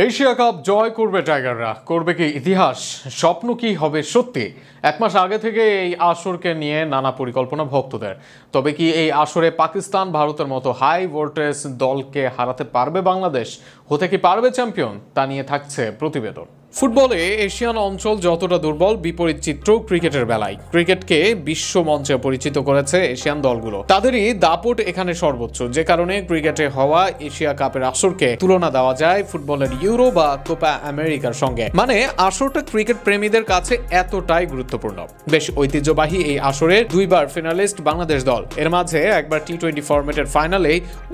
Asia cup জয় করবে টাইগাররা, করবে কি ইতিহাস, স্বপ্ন কি হবে সত্যি? এক মাস আগে থেকে এই আসরকে নিয়ে নানা পরিকল্পনা ভক্তদের। তবে কি এই আসরে পাকিস্তান, ভারতের মতো হাই ভোল্টেজ দলকে হারাতে পারবে বাংলাদেশ? হতে কি পারবে চ্যাম্পিয়ন? তা নিয়ে থাকছে প্রতিবেদন। ফুটবলে এশিয়ান অঞ্চল যতটা দুর্বল, বিপরীত চিত্র ক্রিকেটের বেলায়। ক্রিকেটকে বিশ্ব মঞ্চে পরিচিত করেছে এশিয়ান দলগুলো, তাদেরই দাপট এখানে সর্বোচ্চ, যে কারণে ক্রিকেটে হওয়া এশিয়া কাপের আসরকে তুলনা দেওয়া যায় ফুটবলের ইউরো বা কোপা আমেরিকার সঙ্গে। মানে আসরটা ক্রিকেট প্রেমীদের কাছে এতটাই গুরুত্বপূর্ণ। বেশ ঐতিহ্যবাহী এই আসরে দুইবার ফিনালিস্ট বাংলাদেশ দল, এর মাঝে একবার টি-20 ফরম্যাটের ফাইনালে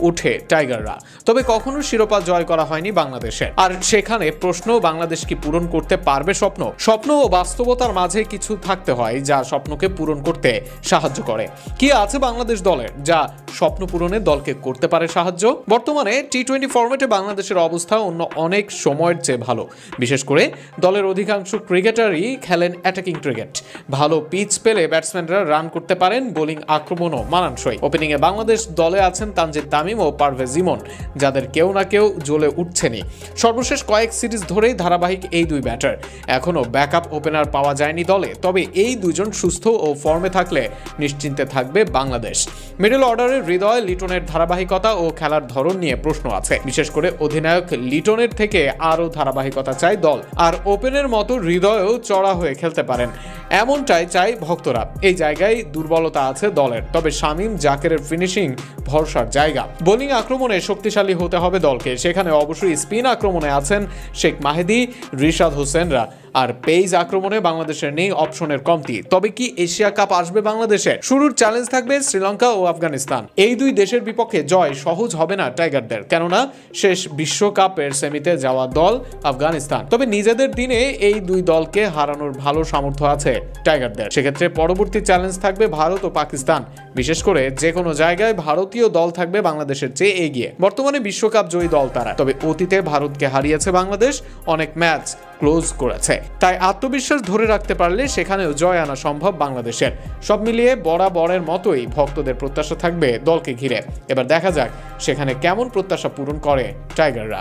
উঠে টাইগাররা। তবে কখনো শিরোপা জয় করা হয়নি বাংলাদেশের। আর সেখানে প্রশ্ন, বাংলাদেশ কি পূরণ করতে পারবে স্বপ্ন ও বাস্তবতার মাঝে কিছু থাকতে হয় যা স্বপ্নকে পূরণ করতে সাহায্য করে। কি আছে বাংলাদেশ দলের যা স্বপ্ন পূরণে দলকে করতে পারে সাহায্য? বর্তমানে টি-20 ফরম্যাটে বাংলাদেশের অবস্থা অন্য অনেক সময়ের চেয়ে ভালো। বিশেষ করে দলের অধিকাংশ ক্রিকেটারই খেলেন অ্যাটাকিং ক্রিকেট। ভালো পিচ পেলে ব্যাটসম্যানরা রান করতে পারেন, বোলিং আক্রমণও মানানসই। ওপেনিংয়ে বাংলাদেশ দলে আছেন তানজিদ তামিম ও পারভেজ ইমন, যাদের কেউ না কেউ জ্বলে উঠছেনই। সর্বশেষ কয়েক সিরিজ ধরেই ধারাবাহিক এই দুই ব্যাটার। এখনো ব্যাকআপ ওপেনার পাওয়া যায়নি দলে, তবে এই দুজন সুস্থ ও ফর্মে থাকলে নিশ্চিন্তে থাকবে বাংলাদেশ। মিডল অর্ডারের হৃদয় লিটনের ধারাবাহিকতা ও খেলার ধরন নিয়ে প্রশ্ন আছে। বিশেষ করে অধিনায়ক লিটনের থেকে আরও ধারাবাহিকতা চায় দল, আর ওপেনের মতো হৃদয়ও চড়া হয়ে খেলতে পারেন এমনটাই চাই ভক্তরা। এই জায়গায় দুর্বলতা আছে দলের, তবে শামীম জাকেরের ফিনিশিং ভরসার জায়গা। বোলিং আক্রমণে শক্তিশালী হতে হবে দলকে, সেখানে অবশ্যই স্পিন আক্রমণে আছেন শেখ মাহেদী, রিশাদ হোসেনরা, আর পেস আক্রমণে বাংলাদেশের নেই অপশনের কমতি। তবে কি এশিয়া কাপ আসবে বাংলাদেশের? শুরুর চ্যালেঞ্জ থাকবে শ্রীলঙ্কা ও আফগানিস্তান। এই দুই দেশের বিপক্ষে জয় সহজ হবে না টাইগারদের, কেননা শেষ বিশ্বকাপের সেমিতে যাওয়া দল আফগানিস্তান। তবে নিজেদের দিনে এই দুই দলকে হারানোর ভালো সামর্থ্য আছে টাইগারদের। সেক্ষেত্রে পরবর্তী চ্যালেঞ্জ থাকবে ভারত ও পাকিস্তান। বিশেষ করে যে কোনো জায়গায় ভারতীয় দল থাকবে বাংলাদেশের চেয়ে এগিয়ে। বর্তমানে বিশ্বকাপ জয়ী দল তারা, তবে অতীতে ভারতকে হারিয়েছে বাংলাদেশ, অনেক ম্যাচ ক্লোজ করেছে। তাই আত্মবিশ্বাস ধরে রাখতে পারলে সেখানেও জয় আনা সম্ভব বাংলাদেশের। সব মিলিয়ে বরাবরের মতোই ভক্তদের প্রত্যাশা থাকবে দলকে ঘিরে। এবার দেখা যাক সেখানে কেমন প্রত্যাশা পূরণ করে টাইগাররা।